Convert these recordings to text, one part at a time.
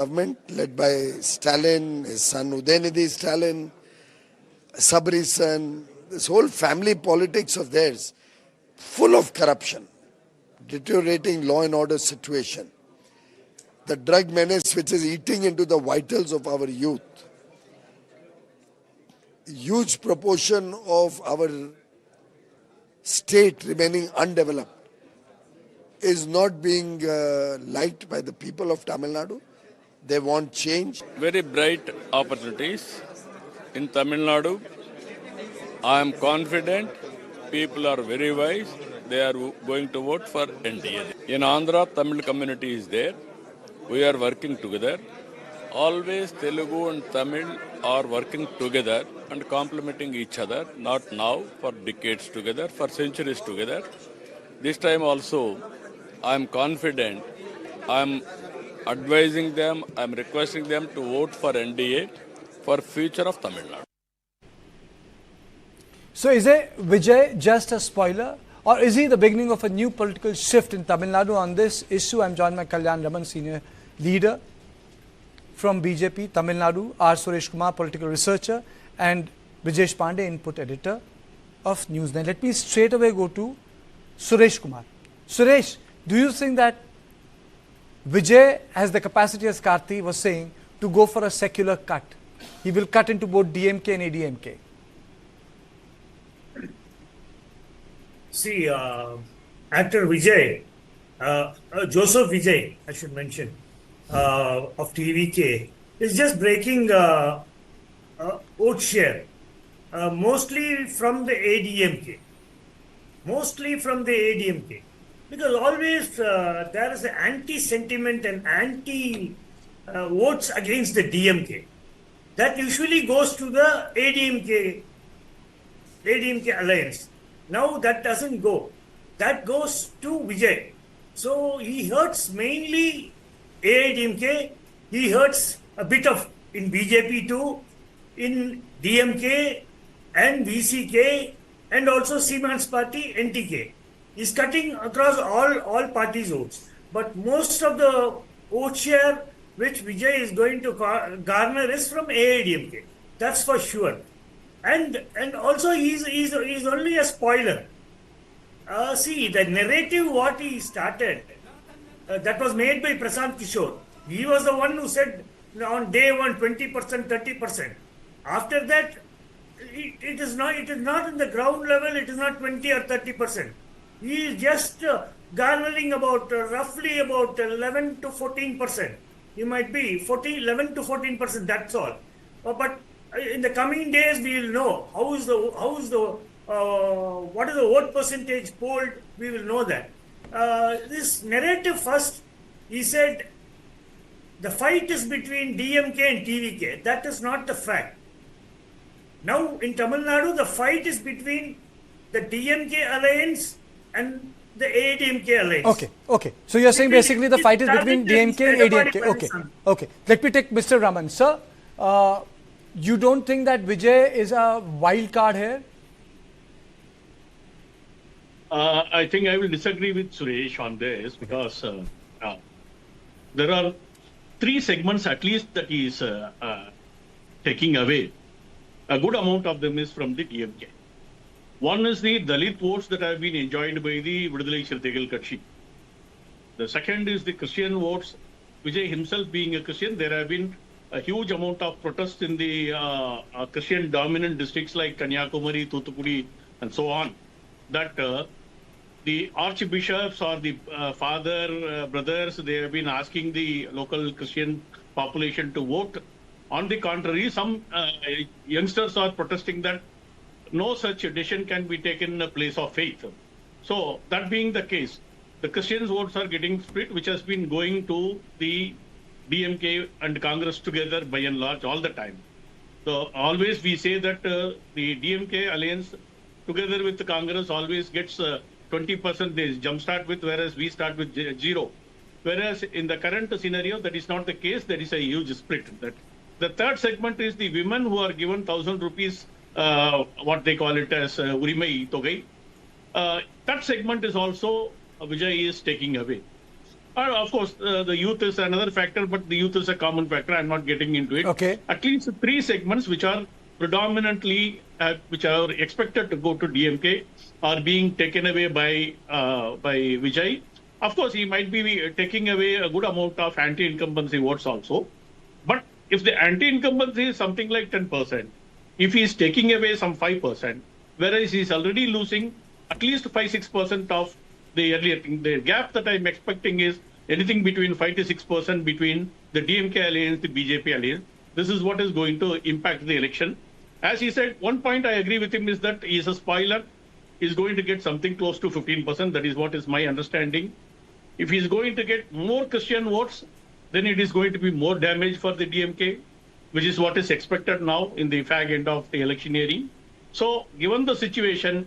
Government led by Stalin, his son Udayanidhi Stalin, Sabri son, this whole family politics of theirs, full of corruption, deteriorating law and order situation, the drug menace which is eating into the vitals of our youth, huge proportion of our state remaining undeveloped is not being liked by the people of Tamil Nadu. They want change. Very bright opportunities in Tamil Nadu. I am confident people are very wise. They are going to vote for NDA. In Andhra, Tamil community is there. We are working together. Always Telugu and Tamil are working together and complementing each other. Not now, for decades together, for centuries together. This time also, I am confident. I am advising them, I am requesting them to vote for NDA for future of Tamil Nadu. So is Vijay just a spoiler, or is he the beginning of a new political shift in Tamil Nadu? On this issue, I am joined by Kalyan Raman, senior leader from BJP, Tamil Nadu, R. Suresh Kumar, political researcher, and Brijesh Pandey, input editor of News9. Let me straight away go to Suresh Kumar. Suresh, do you think that Vijay has the capacity, as Karthi was saying, to go for a secular cut? He will cut into both DMK and AIADMK. See, actor Vijay, Joseph Vijay, I should mention, of TVK, is just breaking vote share, mostly from the AIADMK. Because always there is an anti-sentiment and anti-votes against the DMK. That usually goes to the AIADMK alliance. Now that doesn't go. That goes to Vijay. So he hurts mainly AIADMK. He hurts a bit of in BJP too, in DMK and VCK, and also Seaman's party, NTK. He's cutting across all parties' votes. But most of the vote share which Vijay is going to garner is from AIADMK. That's for sure. And also he's only a spoiler. See, the narrative what he started, that was made by Prashant Kishore. He was the one who said on day one 20%, 30%. After that, it is not in the ground level, it is not 20 or 30%. He is just garnering about roughly about 11 to 14%. He might be 11 to 14%, that's all. But in the coming days, we will know what is the vote percentage polled. We will know that. This narrative first, he said, the fight is between DMK and TVK. That is not the fact. Now in Tamil Nadu, the fight is between the DMK alliance and the AIADMK alliance. Okay. So you are saying basically the fight is between DMK and AIADMK. Okay. Let me take Mr. Raman. Sir, you don't think that Vijay is a wild card here? I think I will disagree with Suresh on this because there are three segments at least that he is taking away. A good amount of them is from the DMK. One is the Dalit votes that have been enjoyed by the Vidudalai Chirthigal Katchi. The second is the Christian votes. Vijay himself being a Christian, there have been a huge amount of protest in the Christian dominant districts like Kanyakumari, Thoothukudi and so on. That the archbishops or the brothers, they have been asking the local Christian population to vote. On the contrary, some youngsters are protesting that no such decision can be taken in a place of faith. So that being the case, the Christian votes are getting split, which has been going to the DMK and Congress together by and large all the time. So always we say that the DMK alliance together with the Congress always gets 20% they jumpstart with, whereas we start with zero. Whereas in the current scenario, that is not the case. There is a huge split. The third segment is the women who are given 1,000 rupees, what they call it as Urimai Togai. That segment is also Vijay is taking away. Of course, the youth is another factor, but the youth is a common factor. I'm not getting into it. Okay. At least three segments which are predominantly, which are expected to go to DMK, are being taken away by Vijay. Of course, he might be taking away a good amount of anti-incumbency votes also. But if the anti-incumbency is something like 10%, if he is taking away some 5%, whereas he is already losing at least 5-6% of the earlier thing, the gap that I'm expecting is anything between 5 to 6% between the DMK alliance, the BJP alliance. This is what is going to impact the election. As he said, one point I agree with him is that he is a spoiler. He's going to get something close to 15%. That is what is my understanding. If he's going to get more Christian votes, then it is going to be more damage for the DMK, which is what is expected now in the fag end of the electioneering. So, given the situation,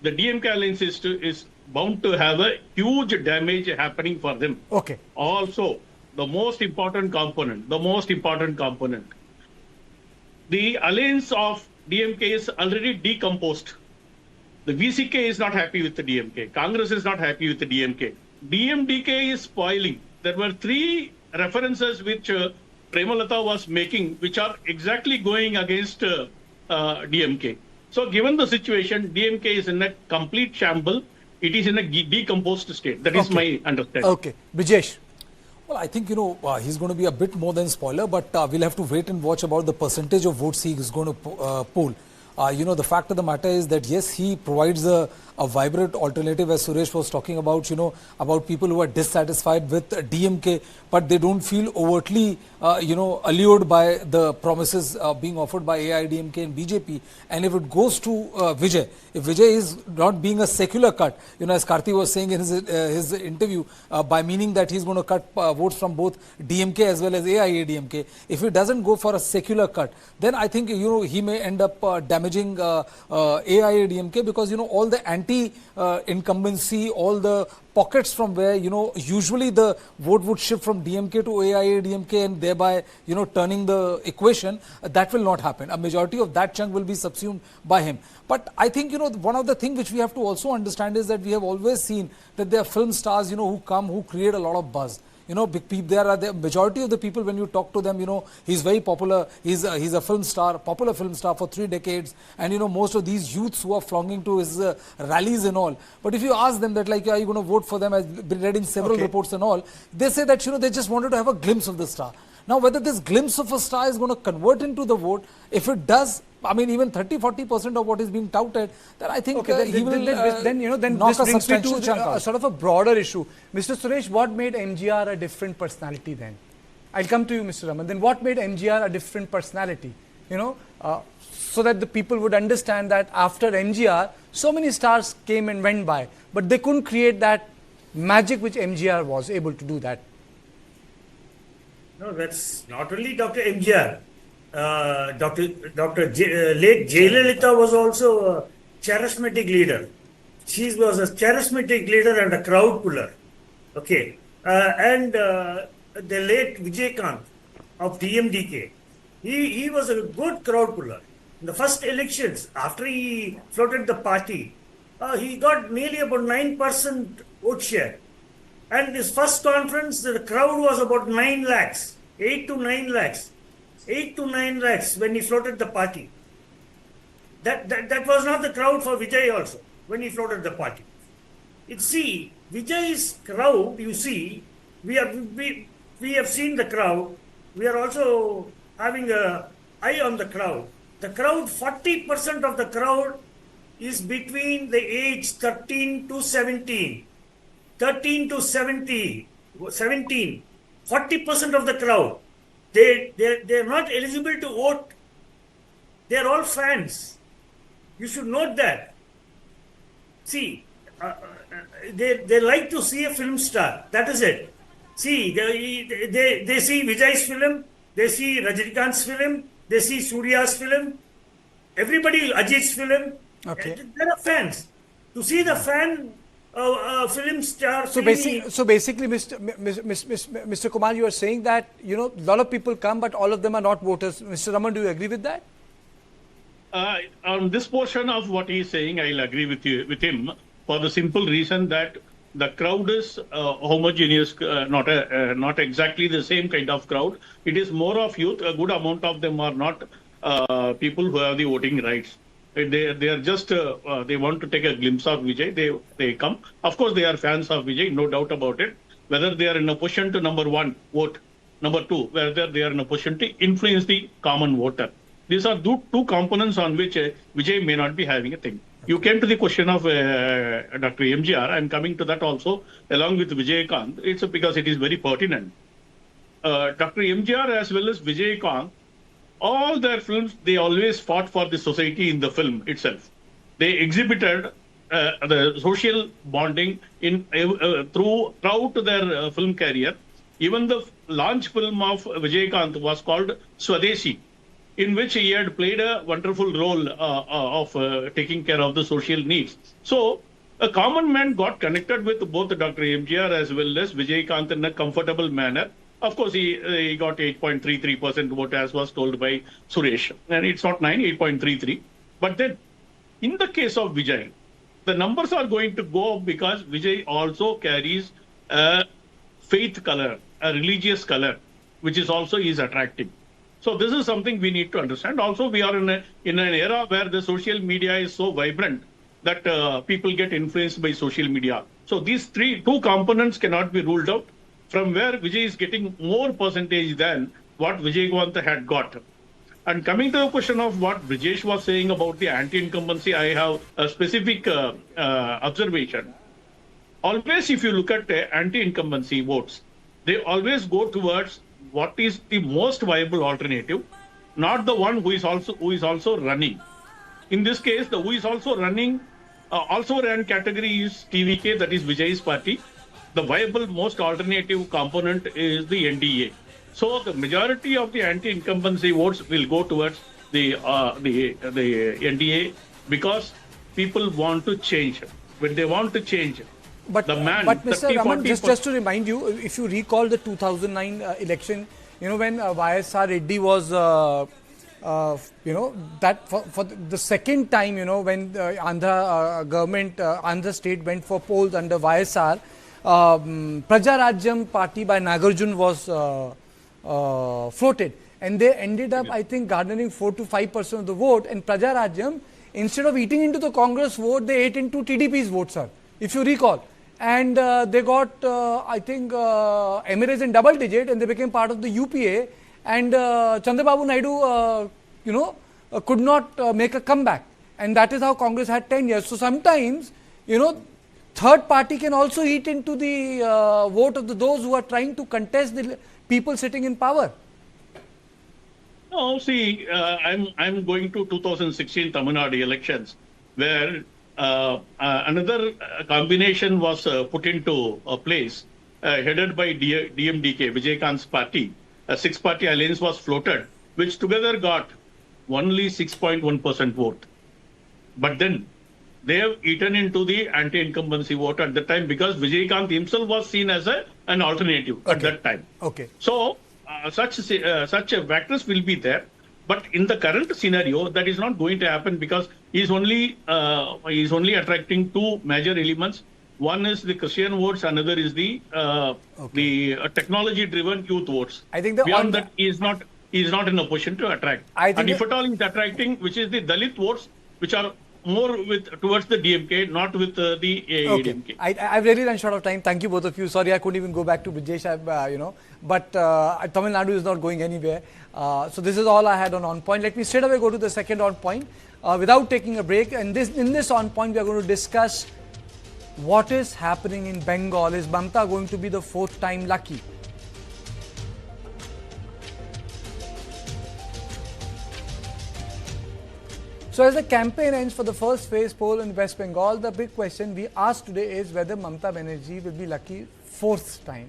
the DMK alliance is bound to have a huge damage happening for them. Okay. Also, the most important component, the alliance of DMK is already decomposed. The VCK is not happy with the DMK. Congress is not happy with the DMK. DMDK is spoiling. There were three references which Premalata was making, which are exactly going against DMK. So given the situation, DMK is in a complete shamble. It is in a decomposed state. That is my understanding. Okay. Vijay. Well, I think, he's going to be a bit more than spoiler, but we'll have to wait and watch about the percentage of votes he is going to poll. The fact of the matter is that, yes, he provides a vibrant alternative, as Suresh was talking about, about people who are dissatisfied with DMK, but they don't feel overtly, allured by the promises being offered by AIADMK and BJP. And if it goes to Vijay, if Vijay is not being a secular cut, as Karthi was saying in his interview, by meaning that he's going to cut votes from both DMK as well as AIADMK, if he doesn't go for a secular cut, then I think, he may end up damaging AIADMK, because, all the anti-incumbency, all the pockets from where, usually the vote would shift from DMK to AIADMK and thereby, turning the equation, that will not happen. A majority of that chunk will be subsumed by him. But I think, one of the things which we have to also understand is that we have always seen that there are film stars, who come, who create a lot of buzz. There are the majority of the people, when you talk to them, he's very popular. He's a film star, popular film star for 3 decades. And, most of these youths who are flocking to his rallies and all. But if you ask them that, like, are you going to vote for them, as read in several reports and all, they say that, they just wanted to have a glimpse of the star. Now, whether this glimpse of a star is going to convert into the vote, if it does, I mean, even 30-40% of what is being touted, then I think he will then knock this a brings me substantial to chunk out. sort of a broader issue. Mr. Suresh, what made MGR a different personality then? I'll come to you, Mr. Raman. Then what made MGR a different personality? So that the people would understand that after MGR, so many stars came and went by, but they couldn't create that magic which MGR was able to do that. No, that's not only Dr. MGR. Late Jayalalitha was also a charismatic leader. She was a charismatic leader and a crowd puller. Okay. And the late Vijay of DMDK, he was a good crowd puller. In the first elections, after he floated the party, he got nearly about 9% vote share. And his first conference, the crowd was about 9 lakhs, 8 to 9 lakhs. 8 to 9 lakhs when he floated the party. That was not the crowd for Vijay also, when he floated the party. Vijay's crowd, we have seen the crowd. We are also having an eye on the crowd. The crowd, 40% of the crowd is between the age 13 to 17. 13 to 17. 40% of the crowd. They're not eligible to vote. They're all fans. You should note that. They like to see a film star. That is it. They see Vijay's film, they see Rajnikant's film, they see Surya's film, Ajit's film. Okay. There are fans. To see the fan film star. So basically, Mr. Kumar, you are saying that a lot of people come, but all of them are not voters. Mr. Raman, do you agree with that? On this portion of what he is saying, I'll agree with him for the simple reason that the crowd is homogeneous, not exactly the same kind of crowd. It is more of youth. A good amount of them are not people who have the voting rights. They are just they want to take a glimpse of Vijay. They come. Of course, they are fans of Vijay, no doubt about it. Whether they are in a position to number one vote, number two, whether they are in a position to influence the common voter. These are two components on which Vijay may not be having a thing. You came to the question of Dr. MGR. I'm coming to that also, along with Vijay Kant. It's because it is very pertinent. Dr. MGR as well as Vijay Kant, all their films, they always fought for the society in the film itself. They exhibited the social bonding throughout their film career. Even the launch film of Vijay Kant was called Swadeshi, in which he had played a wonderful role of taking care of the social needs. So a common man got connected with both Dr. MGR as well as Vijay Kant in a comfortable manner. Of course, he got 8.33% vote, as was told by Suresh. And it's not 9, 8.33. But then, in the case of Vijay, the numbers are going to go up because Vijay also carries a faith color, a religious color, which is attracting. So this is something we need to understand. Also, we are in an era where the social media is so vibrant that people get influenced by social media. So these two components cannot be ruled out, from where Vijay is getting more percentage than what Vijay Kant had got. And coming to the question of what Brijesh was saying about the anti-incumbency, I have a specific observation. Always, if you look at anti-incumbency votes, they always go towards what is the most viable alternative, not the one who is also running. In this case, the who is also running also ran category is TVK, that is Vijay's party. The viable most alternative component is the NDA. So the majority of the anti-incumbency votes will go towards the NDA because people want to change. When they want to change, but Mr. Raman, just to remind you, if you recall the 2009 election, when YSR Reddy was, that for the second time, when the Andhra government, Andhra state went for polls under YSR, Praja Rajyam party by Nagarjun was floated, and they ended up, I think, garnering 4 to 5% of the vote. And Praja Rajyam, instead of eating into the Congress vote, they ate into TDP's vote, sir, if you recall. And they got, I think, Emirates in double digit, and they became part of the UPA. And Chandrababu Naidu, could not make a comeback. And that is how Congress had 10 years. So sometimes, third party can also eat into the vote of those who are trying to contest the people sitting in power. No, see, I'm going to 2016 Tamil Nadu elections, where another combination was put into place, headed by DMK, Vijay Kant's party. A six-party alliance was floated, which together got only 6.1% vote. But then they have eaten into the anti-incumbency vote at the time because Vijay Kant himself was seen as an alternative at that time. Okay. So such factors will be there. But in the current scenario, that is not going to happen because he is only attracting two major elements. One is the Christian votes, another is the technology-driven youth votes. I think beyond that, he is not in a position to attract. And if at all he is attracting, which is the Dalit votes, which are more towards the DMK, not with the AIADMK. I've really run short of time. Thank you both of you. Sorry, I couldn't even go back to Vijay, but Tamil Nadu is not going anywhere. So this is all I had on point. Let me straight away go to the second on point without taking a break. And in this on point, we are going to discuss what is happening in Bengal. Is Mamata going to be the fourth time lucky? So as the campaign ends for the first phase poll in West Bengal, the big question we asked today is whether Mamata Banerjee will be lucky fourth time.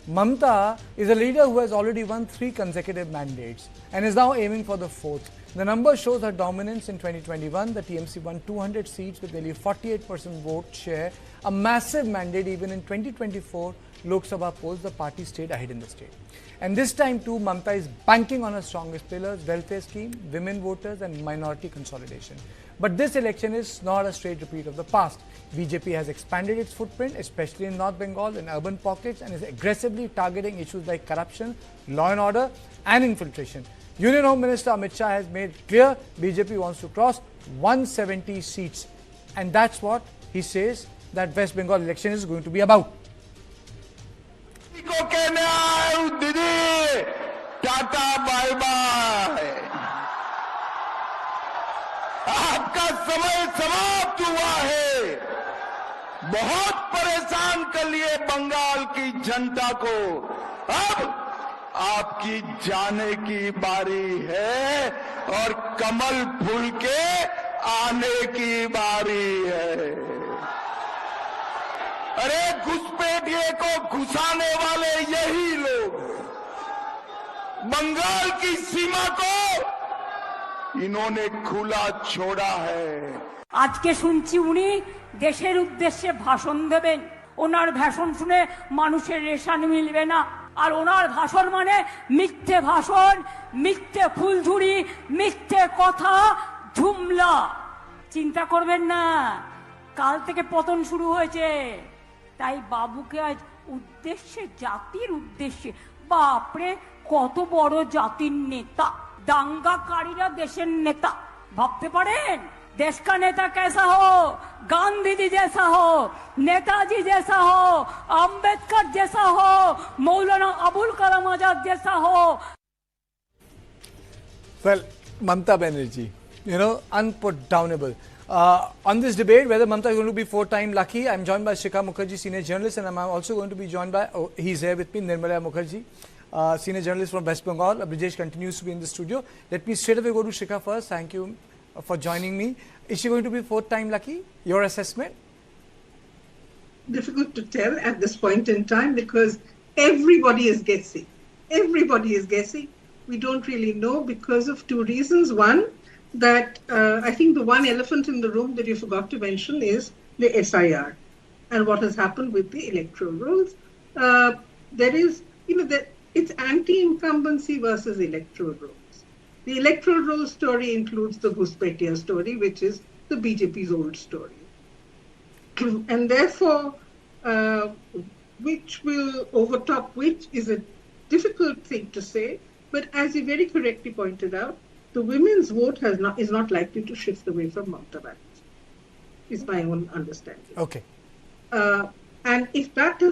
Mamata is a leader who has already won 3 consecutive mandates and is now aiming for the fourth. The number shows her dominance in 2021. The TMC won 200 seats with nearly 48% vote share, a massive mandate. Even in 2024 Lok Sabha polls, the party stayed ahead in the state. And this time too, Mamata is banking on her strongest pillars: welfare scheme, women voters and minority consolidation. But this election is not a straight repeat of the past. BJP has expanded its footprint, especially in North Bengal, in urban pockets, and is aggressively targeting issues like corruption, law and order, and infiltration. Union Home Minister Amit Shah has made clear BJP wants to cross 170 seats, and that's what he says that West Bengal election is going to be about. Tata bye bye, आपका समय समाप्त हुआ है। बहुत परेशान कर लिए बंगाल की जनता को, अब आपकी जाने की बारी है और कमल फूल के आने की बारी है। अरे घुसपैठिए को घुसाने वाले यही लोग, बंगाल की सीमा को इन्होंने खुला छोड़ा है। আজকে শুনছি উনি দেশের উদ্দেশ্যে ভাষণ দেবেন। ওনার ভাষণ শুনে মানুষের রেশন মিলবে না, আর ওনার ভাষণ মানে মিথ্যে ভাষণ, মিথ্যে ফুলঝুরি, মিথ্যে কথা, ঝুমলা। চিন্তা করবেন না, কাল থেকে পতন শুরু হয়েছে। তাই বাবুকে আজ উদ্দেশ্যে, জাতির উদ্দেশ্যে, বাপরে কত বড় জাতির নেতা, দাঙ্গাকারীরা দেশের নেতা। ভাবতে পারেন देश का नेता कैसा हो, गांधी जी जैसा हो, नेताजी जैसा हो, अंबेडकर जैसा हो, मौलाना अबुल कलाम आजाद जैसा हो। Well, Mamata Banerjee, unputdownable. On this debate, whether Mamata is going to be four-time lucky, I'm joined by Shikha Mukherjee, senior journalist, and I'm also going to be joined by, he's here with me, Nirmala Mukherjee, senior journalist from West Bengal. Brijesh continues to be in the studio. Let me straight away go to Shikha first. Thank you for joining me. Is she going to be fourth-time lucky? Your assessment? Difficult to tell at this point in time because everybody is guessing. Everybody is guessing. We don't really know because of two reasons. One, that I think the one elephant in the room that you forgot to mention is the SIR and what has happened with the electoral rolls. There is, it's anti-incumbency versus electoral rolls. The electoral roll story includes the Ghuspetia story, which is the BJP's old story. And therefore, which will overtop which is a difficult thing to say. But as you very correctly pointed out, the women's vote is not likely to shift away from Mamata Banerjee, is my own understanding. Okay. And if that does